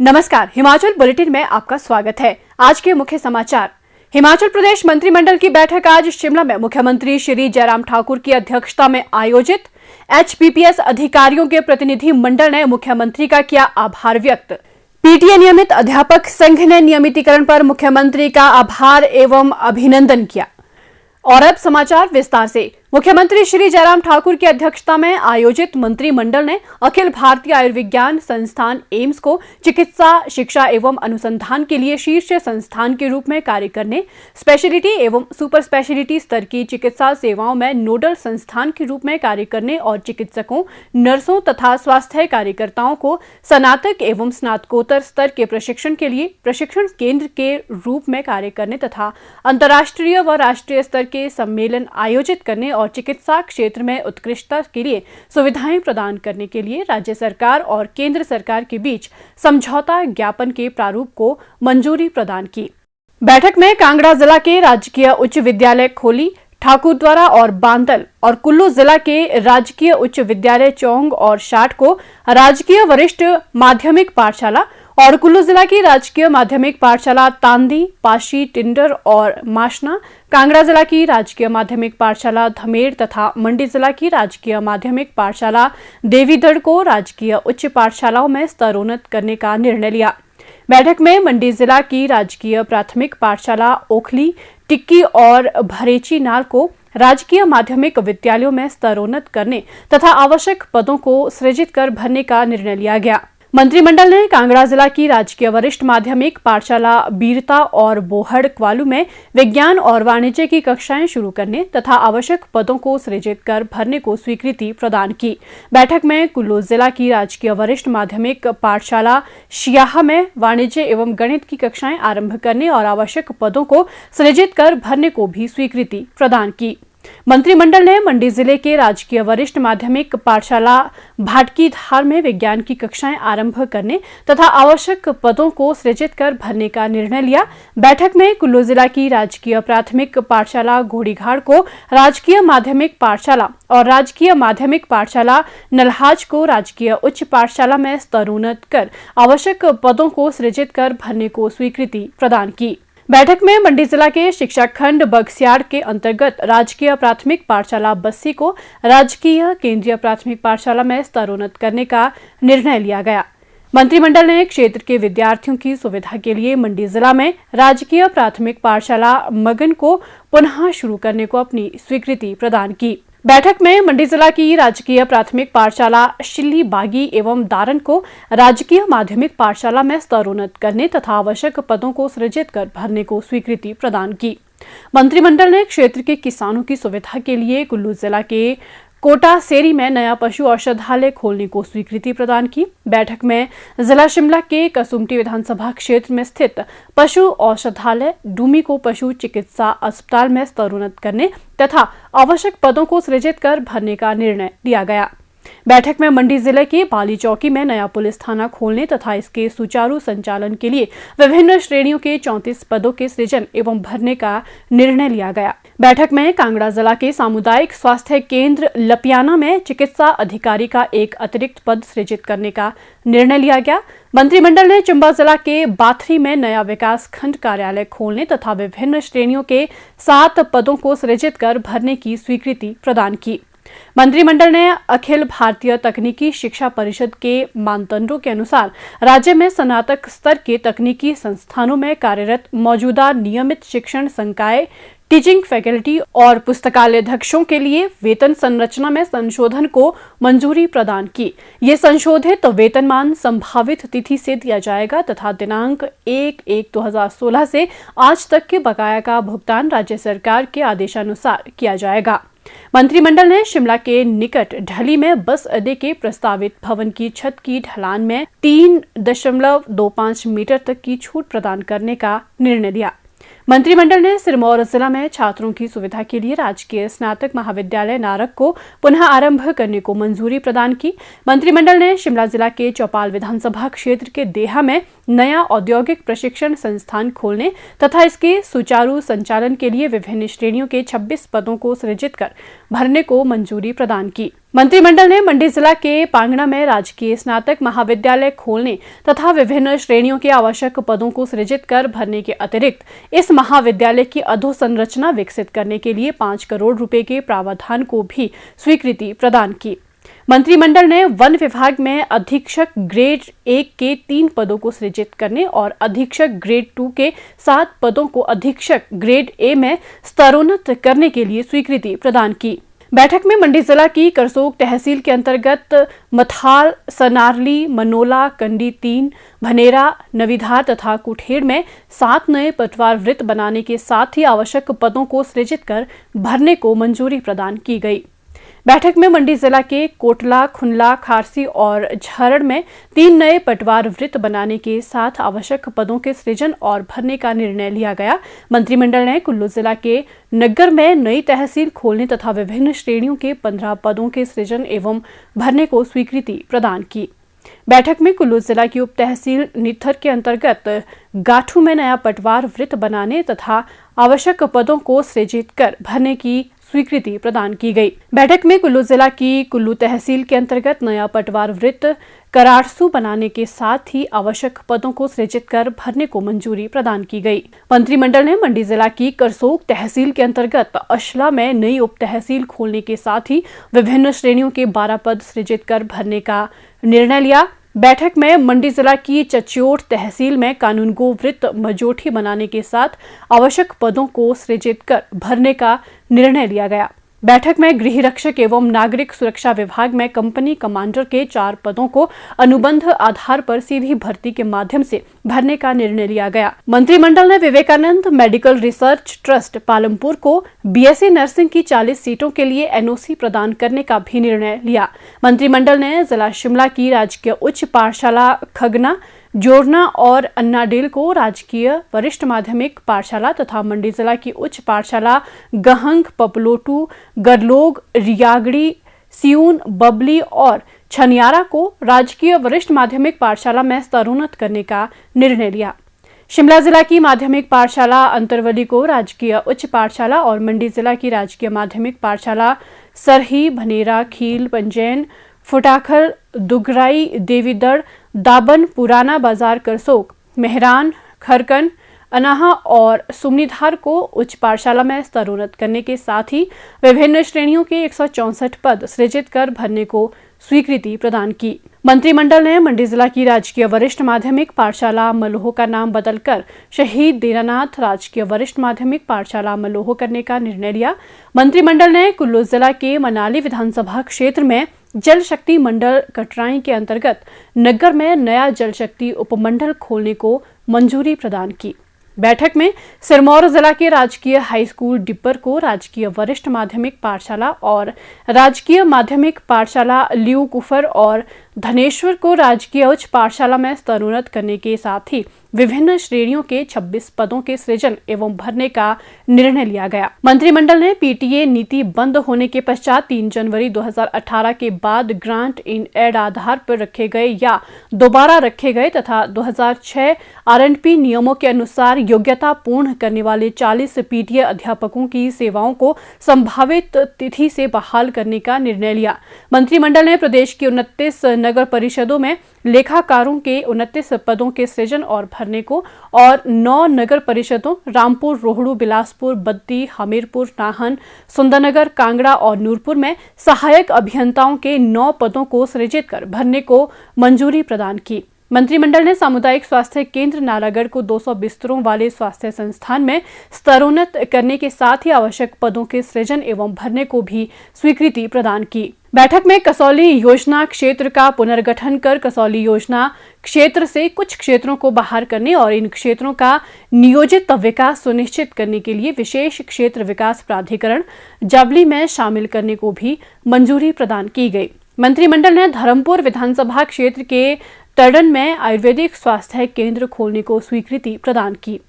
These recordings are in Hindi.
नमस्कार, हिमाचल बुलेटिन में आपका स्वागत है। आज के मुख्य समाचार। हिमाचल प्रदेश मंत्रिमंडल की बैठक आज शिमला में मुख्यमंत्री श्री जयराम ठाकुर की अध्यक्षता में आयोजित। HPPS अधिकारियों के प्रतिनिधि मंडल ने मुख्यमंत्री का किया आभार व्यक्त। PTA नियमित अध्यापक संघ ने नियमितीकरण पर मुख्यमंत्री का आभार एवं अभिनंदन किया। और अब समाचार विस्तार से। मुख्यमंत्री श्री जयराम ठाकुर की अध्यक्षता में आयोजित मंत्रिमंडल ने अखिल भारतीय आयुर्विज्ञान संस्थान एम्स को चिकित्सा शिक्षा एवं अनुसंधान के लिए शीर्ष संस्थान के रूप में कार्य करने, स्पेशलिटी एवं सुपर स्पेशलिटी स्तर की चिकित्सा सेवाओं में नोडल संस्थान के रूप में कार्य करने और चिकित्सकों, नर्सों तथा स्वास्थ्य कार्यकर्ताओं को स्नातक एवं स्नातकोत्तर स्तर के प्रशिक्षण के लिए प्रशिक्षण केंद्र के रूप में कार्य करने तथा अंतर्राष्ट्रीय व राष्ट्रीय स्तर के सम्मेलन आयोजित करने और चिकित्सा क्षेत्र में उत्कृष्टता के लिए सुविधाएं प्रदान करने के लिए राज्य सरकार और केंद्र सरकार के बीच समझौता ज्ञापन के प्रारूप को मंजूरी प्रदान की। बैठक में कांगड़ा जिला के राजकीय उच्च विद्यालय खोली, ठाकुरद्वारा और बांदल और कुल्लू जिला के राजकीय उच्च विद्यालय चौंग और शाट को राजकीय वरिष्ठ माध्यमिक पाठशाला और कुल्लू जिला की राजकीय माध्यमिक पाठशाला तांदी, पाशी, टिंडर और माशना, कांगड़ा जिला की राजकीय माध्यमिक पाठशाला धमेड़ तथा मंडी जिला की राजकीय माध्यमिक पाठशाला देवीधड़ को राजकीय उच्च पाठशालाओं में स्तरोन्नत करने का निर्णय लिया। बैठक में मंडी जिला की राजकीय प्राथमिक पाठशाला ओखली, टिक्की और भरेची नाल को राजकीय माध्यमिक विद्यालयों में स्तरोन्नत करने तथा आवश्यक पदों को सृजित कर भरने का निर्णय लिया गया। मंत्रिमंडल ने कांगड़ा जिला की राजकीय वरिष्ठ माध्यमिक पाठशाला बीरता और बोहड़ क्वालू में विज्ञान और वाणिज्य की कक्षाएं शुरू करने तथा आवश्यक पदों को सृजित कर भरने को स्वीकृति प्रदान की। बैठक में कुल्लू जिला की राजकीय वरिष्ठ माध्यमिक पाठशाला शियाह में वाणिज्य एवं गणित की कक्षाएं आरंभ करने और आवश्यक पदों को सृजित कर भरने को भी स्वीकृति प्रदान की। मंत्रिमंडल ने मंडी जिले के राजकीय वरिष्ठ माध्यमिक पाठशाला भाटकी धार में विज्ञान की कक्षाएं आरंभ करने तथा आवश्यक पदों को सृजित कर भरने का निर्णय लिया। बैठक में कुल्लू जिला की राजकीय प्राथमिक पाठशाला घोड़ीघाड़ को राजकीय माध्यमिक पाठशाला और राजकीय माध्यमिक पाठशाला नलहाज को राजकीय उच्च पाठशाला में स्तरोन्नत कर आवश्यक पदों को सृजित कर भरने को स्वीकृति प्रदान की। बैठक में मंडी जिला के शिक्षा खंड बगस्याड़ के अंतर्गत राजकीय प्राथमिक पाठशाला बस्सी को राजकीय केंद्रीय प्राथमिक पाठशाला में स्तरोन्नत करने का निर्णय लिया गया। मंत्रिमंडल ने क्षेत्र के विद्यार्थियों की सुविधा के लिए मंडी जिला में राजकीय प्राथमिक पाठशाला मगन को पुनः शुरू करने को अपनी स्वीकृति प्रदान की। बैठक में मंडी जिला की राजकीय प्राथमिक पाठशाला शिल्ली बागी एवं दारन को राजकीय माध्यमिक पाठशाला में स्तरोन्नत करने तथा आवश्यक पदों को सृजित कर भरने को स्वीकृति प्रदान की। मंत्रिमंडल ने क्षेत्र के किसानों की सुविधा के लिए कुल्लू जिला के कोटा सेरी में नया पशु औषधालय खोलने को स्वीकृति प्रदान की। बैठक में जिला शिमला के कसुम्पटी विधानसभा क्षेत्र में स्थित पशु औषधालय डूमी को पशु चिकित्सा अस्पताल में स्तरोन्नत करने तथा आवश्यक पदों को सृजित कर भरने का निर्णय लिया गया। बैठक में मंडी जिले के बाली चौकी में नया पुलिस थाना खोलने तथा इसके सुचारू संचालन के लिए विभिन्न श्रेणियों के 34 पदों के सृजन एवं भरने का निर्णय लिया गया। बैठक में कांगड़ा जिला के सामुदायिक स्वास्थ्य केंद्र लपियाना में चिकित्सा अधिकारी का एक अतिरिक्त पद सृजित करने का निर्णय लिया गया। मंत्रिमंडल ने चंबा जिला के बाथरी में नया विकास खंड कार्यालय खोलने तथा विभिन्न श्रेणियों के 7 पदों को सृजित कर भरने की स्वीकृति प्रदान की। मंत्रिमंडल ने अखिल भारतीय तकनीकी शिक्षा परिषद के मानदंडों के अनुसार राज्य में स्नातक स्तर के तकनीकी संस्थानों में कार्यरत मौजूदा नियमित शिक्षण संकाय, टीचिंग फैकल्टी और पुस्तकालयाध्यक्षों के लिए वेतन संरचना में संशोधन को मंजूरी प्रदान की। ये संशोधित वेतनमान संभावित तिथि से दिया जाएगा तथा दिनांक 1/1/2016 से आज तक के बकाया का भुगतान राज्य सरकार के आदेशानुसार किया जाएगा। मंत्रिमंडल ने शिमला के निकट ढली में बस अड्डे के प्रस्तावित भवन की छत की ढलान में 3.25 मीटर तक की छूट प्रदान करने का निर्णय लिया। मंत्रिमंडल ने सिरमौर जिला में छात्रों की सुविधा के लिए राजकीय स्नातक महाविद्यालय नारक को पुनः आरंभ करने को मंजूरी प्रदान की। मंत्रिमंडल ने शिमला जिला के चौपाल विधानसभा क्षेत्र के देहा में नया औद्योगिक प्रशिक्षण संस्थान खोलने तथा इसके सुचारू संचालन के लिए विभिन्न श्रेणियों के 26 पदों को सृजित कर भरने को मंजूरी प्रदान की। मंत्रिमंडल ने मंडी जिला के पांगणा में राजकीय स्नातक महाविद्यालय खोलने तथा विभिन्न श्रेणियों के आवश्यक पदों को सृजित कर भरने के अतिरिक्त इस महाविद्यालय की अधोसंरचना विकसित करने के लिए 5 करोड़ रुपए के प्रावधान को भी स्वीकृति प्रदान की। मंत्रिमंडल ने वन विभाग में अधीक्षक ग्रेड 1 के 3 पदों को सृजित करने और अधीक्षक ग्रेड 2 के 7 पदों को अधीक्षक ग्रेड ए में स्तरोन्नत करने के लिए स्वीकृति प्रदान की। बैठक में मंडी जिला की करसोग तहसील के अंतर्गत मथाल, सनारली, मनोला, कंडी 3, भनेरा, नवीधार तथा कुठेड़ में 7 नए पटवार वृत्त बनाने के साथ ही आवश्यक पदों को सृजित कर भरने को मंजूरी प्रदान की गई। बैठक में मंडी जिला के कोटला, खुनला, खारसी और झरड़ में 3 नए पटवार वृत्त बनाने के साथ आवश्यक पदों के सृजन और भरने का निर्णय लिया गया। मंत्रिमंडल ने कुल्लू जिला के नग्गर में नई तहसील खोलने तथा विभिन्न श्रेणियों के 15 पदों के सृजन एवं भरने को स्वीकृति प्रदान की। बैठक में कुल्लू जिला की उप तहसील नित्थर के अंतर्गत गाठू में नया पटवार वृत्त बनाने तथा आवश्यक पदों को सृजित कर भरने की स्वीकृति प्रदान की गई। बैठक में कुल्लू जिला की कुल्लू तहसील के अंतर्गत नया पटवार वृत्त करारसू बनाने के साथ ही आवश्यक पदों को सृजित कर भरने को मंजूरी प्रदान की गई। मंत्रिमंडल ने मंडी जिला की करसोग तहसील के अंतर्गत अशला में नई उप तहसील खोलने के साथ ही विभिन्न श्रेणियों के 12 पद सृजित कर भरने का निर्णय लिया। बैठक में मंडी जिला की चच्योट तहसील में कानूनगो वृत्त मजोठी बनाने के साथ आवश्यक पदों को सृजित कर भरने का निर्णय लिया गया। बैठक में गृह रक्षक एवं नागरिक सुरक्षा विभाग में कंपनी कमांडर के 4 पदों को अनुबंध आधार पर सीधी भर्ती के माध्यम से भरने का निर्णय लिया गया। मंत्रिमंडल ने Vivekananda medical research trust Palampur को बीएससी नर्सिंग की 40 सीटों के लिए एनओसी प्रदान करने का भी निर्णय लिया। मंत्रिमंडल ने जिला शिमला की राजकीय उच्च पाठशाला खगना, जोड़ना और अन्नाडेल को राजकीय वरिष्ठ माध्यमिक पाठशाला तथा मंडी जिला की उच्च पाठशाला गहंग, पपलोटू, गरलोग, रियागड़ी, सियून, बबली और छनियारा को राजकीय वरिष्ठ माध्यमिक पाठशाला में स्तरोन्नत करने का निर्णय लिया। शिमला जिला की माध्यमिक पाठशाला अंतरवली को राजकीय उच्च पाठशाला और मंडी जिला की राजकीय माध्यमिक पाठशाला सरही, भनेरा, खील, पंजैन, फुटाखल, दुगराई, देवीदड़, दाबन, पुराना बाजार, करसोग, मेहरान, खरकन, अनाहा और सुमनीधार को उच्च पाठशाला में स्तरोन्नत करने के साथ ही विभिन्न श्रेणियों के 164 पद सृजित कर भरने को स्वीकृति प्रदान की। मंत्रिमंडल ने मंडी जिला की राजकीय वरिष्ठ माध्यमिक पाठशाला मलोह का नाम बदलकर शहीद दीनानाथ राजकीय वरिष्ठ माध्यमिक पाठशाला मलोह करने का निर्णय लिया। मंत्रिमंडल ने कुल्लू जिला के मनाली विधानसभा क्षेत्र में जल शक्ति मंडल कटराई के अंतर्गत नग्गर में नया जल शक्ति उपमंडल खोलने को मंजूरी प्रदान की। बैठक में सिरमौर जिला के राजकीय हाई स्कूल डिब्बर को राजकीय वरिष्ठ माध्यमिक पाठशाला और राजकीय माध्यमिक पाठशाला लियू कुफर और धनेश्वर को राजकीय उच्च पाठशाला में स्तरोन्नत करने के साथ ही विभिन्न श्रेणियों के 26 पदों के सृजन एवं भरने का निर्णय लिया गया। मंत्रिमंडल ने पीटीए नीति बंद होने के पश्चात 3 जनवरी 2018 के बाद ग्रांट इन एड आधार पर रखे गए या दोबारा रखे गए तथा 2006 आरएनपी नियमों के अनुसार योग्यता पूर्ण करने वाले 40 पीटीए अध्यापकों की सेवाओं को संभावित तिथि से बहाल करने का निर्णय लिया। मंत्रिमंडल ने प्रदेश की 29 नगर परिषदों में लेखाकारों के 29 पदों के सृजन और भरने को और 9 नगर परिषदों रामपुर, रोहड़ू, बिलासपुर, बद्दी, हमीरपुर, नाहन, सुंदरनगर, कांगड़ा और नूरपुर में सहायक अभियंताओं के 9 पदों को सृजित कर भरने को मंजूरी प्रदान की। मंत्रिमंडल ने सामुदायिक स्वास्थ्य केंद्र नालागढ़ को 200 बिस्तरों वाले स्वास्थ्य संस्थान में स्तरोन्नत करने के साथ ही आवश्यक पदों के सृजन एवं भरने को भी स्वीकृति प्रदान की। बैठक में कसौली योजना क्षेत्र का पुनर्गठन कर कसौली योजना क्षेत्र से कुछ क्षेत्रों को बाहर करने और इन क्षेत्रों का नियोजित विकास सुनिश्चित करने के लिए विशेष क्षेत्र विकास प्राधिकरण जावली में शामिल करने को भी मंजूरी प्रदान की गई। मंत्रिमंडल ने धर्मपुर विधानसभा क्षेत्र के तड़न में आयुर्वेदिक स्वास्थ्य केंद्र खोलने को स्वीकृति प्रदान की।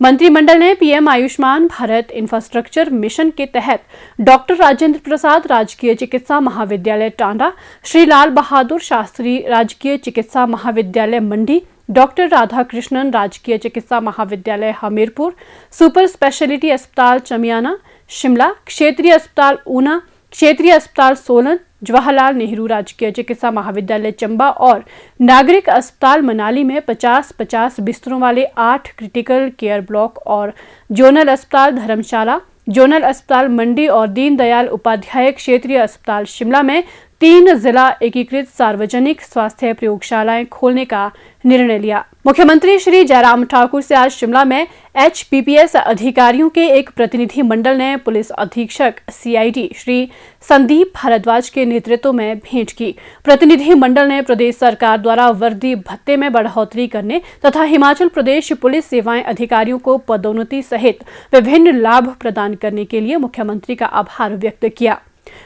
मंत्रिमंडल ने PM Ayushman Bharat infrastructure mission के तहत डॉक्टर राजेंद्र प्रसाद राजकीय चिकित्सा महाविद्यालय टांडा, श्री लाल बहादुर शास्त्री राजकीय चिकित्सा महाविद्यालय मंडी, डॉक्टर राधाकृष्णन राजकीय चिकित्सा महाविद्यालय हमीरपुर, सुपर स्पेशलिटी अस्पताल चमियाना शिमला, क्षेत्रीय अस्पताल ऊना, क्षेत्रीय अस्पताल सोलन, जवाहरलाल नेहरू राजकीय चिकित्सा महाविद्यालय चंबा और नागरिक अस्पताल मनाली में 50-50 बिस्तरों वाले 8 क्रिटिकल केयर ब्लॉक और जोनल अस्पताल धर्मशाला, जोनल अस्पताल मंडी और दीनदयाल उपाध्याय क्षेत्रीय अस्पताल शिमला में 3 जिला एकीकृत सार्वजनिक स्वास्थ्य प्रयोगशालाएं खोलने का निर्णय लिया। मुख्यमंत्री श्री जयराम ठाकुर से आज शिमला में HPPS अधिकारियों के एक प्रतिनिधि मंडल ने पुलिस अधीक्षक CID श्री संदीप भारद्वाज के नेतृत्व में भेंट की। प्रतिनिधि मंडल ने प्रदेश सरकार द्वारा वर्दी भत्ते में बढ़ोतरी करने तथा हिमाचल प्रदेश पुलिस सेवाएं अधिकारियों को पदोन्नति सहित विभिन्न लाभ प्रदान करने के लिए मुख्यमंत्री का आभार व्यक्त किया।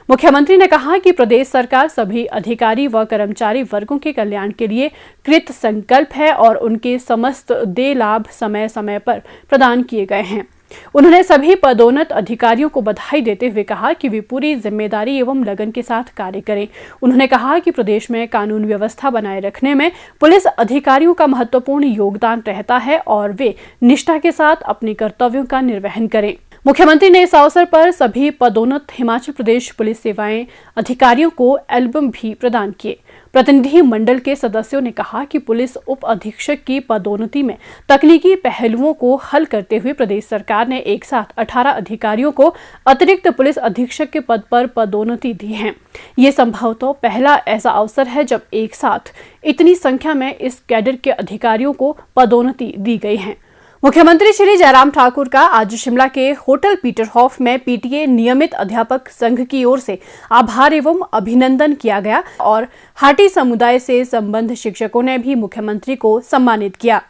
मुख्यमंत्री ने कहा कि प्रदेश सरकार सभी अधिकारी व कर्मचारी वर्गों के कल्याण के लिए कृत संकल्प है और उनके समस्त देय लाभ समय समय पर प्रदान किए गए हैं। उन्होंने सभी पदोन्नत अधिकारियों को बधाई देते हुए कहा कि वे पूरी जिम्मेदारी एवं लगन के साथ कार्य करें। उन्होंने कहा कि प्रदेश में कानून व्यवस्था बनाए रखने में पुलिस अधिकारियों का महत्वपूर्ण योगदान रहता है और वे निष्ठा के साथ अपने कर्तव्यों का निर्वहन करें। मुख्यमंत्री ने इस अवसर पर सभी पदोन्नत हिमाचल प्रदेश पुलिस सेवाएं अधिकारियों को एल्बम भी प्रदान किए। प्रतिनिधि मंडल के सदस्यों ने कहा कि पुलिस उप अधीक्षक की पदोन्नति में तकनीकी पहलुओं को हल करते हुए प्रदेश सरकार ने एक साथ 18 अधिकारियों को अतिरिक्त पुलिस अधीक्षक के पद पर पदोन्नति दी है। ये संभवतः पहला ऐसा अवसर है जब एक साथ इतनी संख्या में इस कैडर के अधिकारियों को पदोन्नति दी गई है। मुख्यमंत्री श्री जयराम ठाकुर का आज शिमला के होटल पीटरहॉफ में PTA नियमित अध्यापक संघ की ओर से आभार एवं अभिनंदन किया गया और हाटी समुदाय से संबद्ध शिक्षकों ने भी मुख्यमंत्री को सम्मानित किया।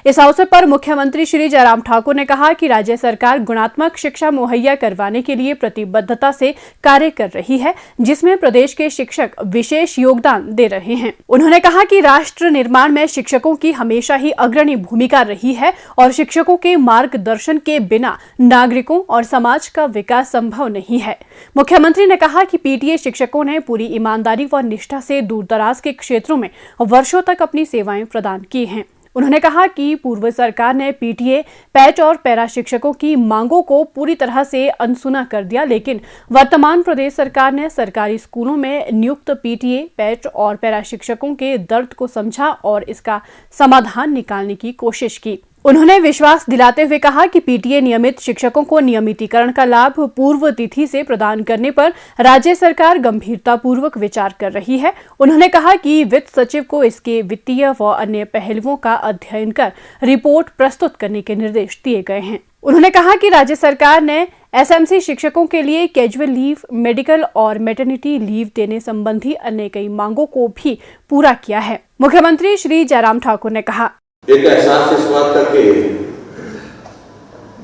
इस अवसर पर मुख्यमंत्री श्री जयराम ठाकुर ने कहा कि राज्य सरकार गुणात्मक शिक्षा मुहैया करवाने के लिए प्रतिबद्धता से कार्य कर रही है, जिसमें प्रदेश के शिक्षक विशेष योगदान दे रहे हैं। उन्होंने कहा कि राष्ट्र निर्माण में शिक्षकों की हमेशा ही अग्रणी भूमिका रही है और शिक्षकों के मार्गदर्शन के बिना नागरिकों और समाज का विकास संभव नहीं है। मुख्यमंत्री ने कहा कि PTA शिक्षकों ने पूरी ईमानदारी व निष्ठा से दूरदराज के क्षेत्रों में वर्षों तक अपनी सेवाएं प्रदान की हैं। उन्होंने कहा कि पूर्व सरकार ने PTA, पैट और पैरा शिक्षकों की मांगों को पूरी तरह से अनसुना कर दिया, लेकिन वर्तमान प्रदेश सरकार ने सरकारी स्कूलों में नियुक्त PTA, पैट और पैरा शिक्षकों के दर्द को समझा और इसका समाधान निकालने की कोशिश की। उन्होंने विश्वास दिलाते हुए कहा कि PTA नियमित शिक्षकों को नियमितीकरण का लाभ पूर्व तिथि से प्रदान करने पर राज्य सरकार गंभीरतापूर्वक विचार कर रही है। उन्होंने कहा कि वित्त सचिव को इसके वित्तीय व अन्य पहलुओं का अध्ययन कर रिपोर्ट प्रस्तुत करने के निर्देश दिए गए हैं। उन्होंने कहा कि राज्य सरकार ने SMC शिक्षकों के लिए कैजुअल लीव, मेडिकल और मैटरनिटी लीव देने संबंधी अन्य कई मांगों को भी पूरा किया है। मुख्यमंत्री श्री जयराम ठाकुर ने कहा, एक एहसास इस बात का कि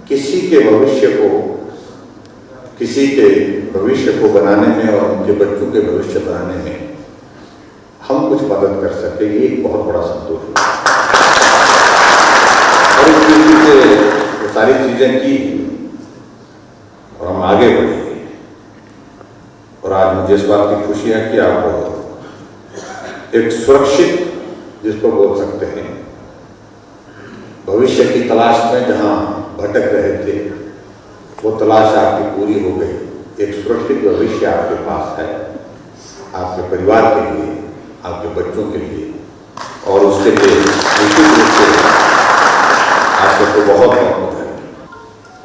किसी के भविष्य को बनाने में और उनके बच्चों के भविष्य बनाने में हम कुछ मदद कर सके, ये एक बहुत बड़ा संतोष है। और इस दृष्टि से वो सारी चीजें की और हम आगे बढ़े। और आज मुझे इस बात की खुशी है कि आप एक सुरक्षित, जिसको बोल सकते हैं, भविष्य की तलाश में जहां भटक रहे थे, वो तलाश आपकी पूरी हो गई। एक सुरक्षित भविष्य आपके पास है, आपके परिवार के लिए, आपके बच्चों के लिए, और उसके लिए निश्चित रूप से आप सबको बहुत बधाई।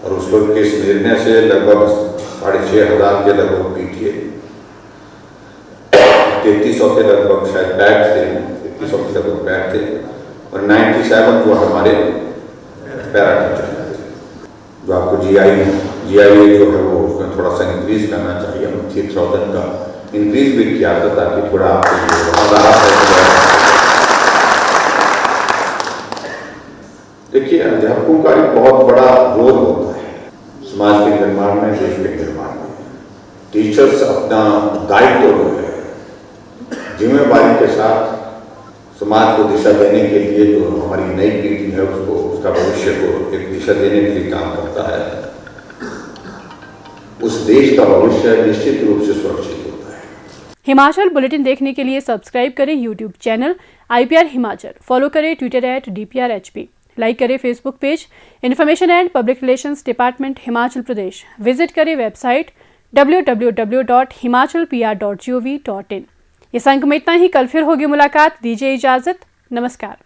और उस वक्त के इस निर्णय से लगभग 6,500 के लगभग PTA, 3300 के लगभग शायद बैग थे, 3100 के लगभग बैग थे और 97 जो हमारे पैरा टीचर थे। जो आपको GIA जो है वो उसमें थोड़ा सा इंक्रीज करना चाहिए। हम 3000 का इंक्रीज भी किया था ताकि थोड़ा आपको देखिए, अध्यापकों का एक बहुत बड़ा रोल होता है समाज के निर्माण में, देश के निर्माण में। टीचर्स अपना दायित्व जो है जिम्मेवारी के साथ समाज को दिशा देने के लिए जो हमारी नई पीढ़ी है उसको उसका भविष्य को एक दिशा देने के लिए काम करता है, उस देश का भविष्य निश्चित रूप से सुरक्षित होता है। हिमाचल बुलेटिन देखने के लिए सब्सक्राइब करें YouTube channel IPR Himachal, follow करें ट्विटर @DPRHP, लाइक करें Facebook page information and public relations department Himachal Pradesh, visit करें वेबसाइट www.himachalpr.gov.in। इस अंक में इतना ही। कल फिर होगी मुलाकात, दीजिए इजाजत, नमस्कार।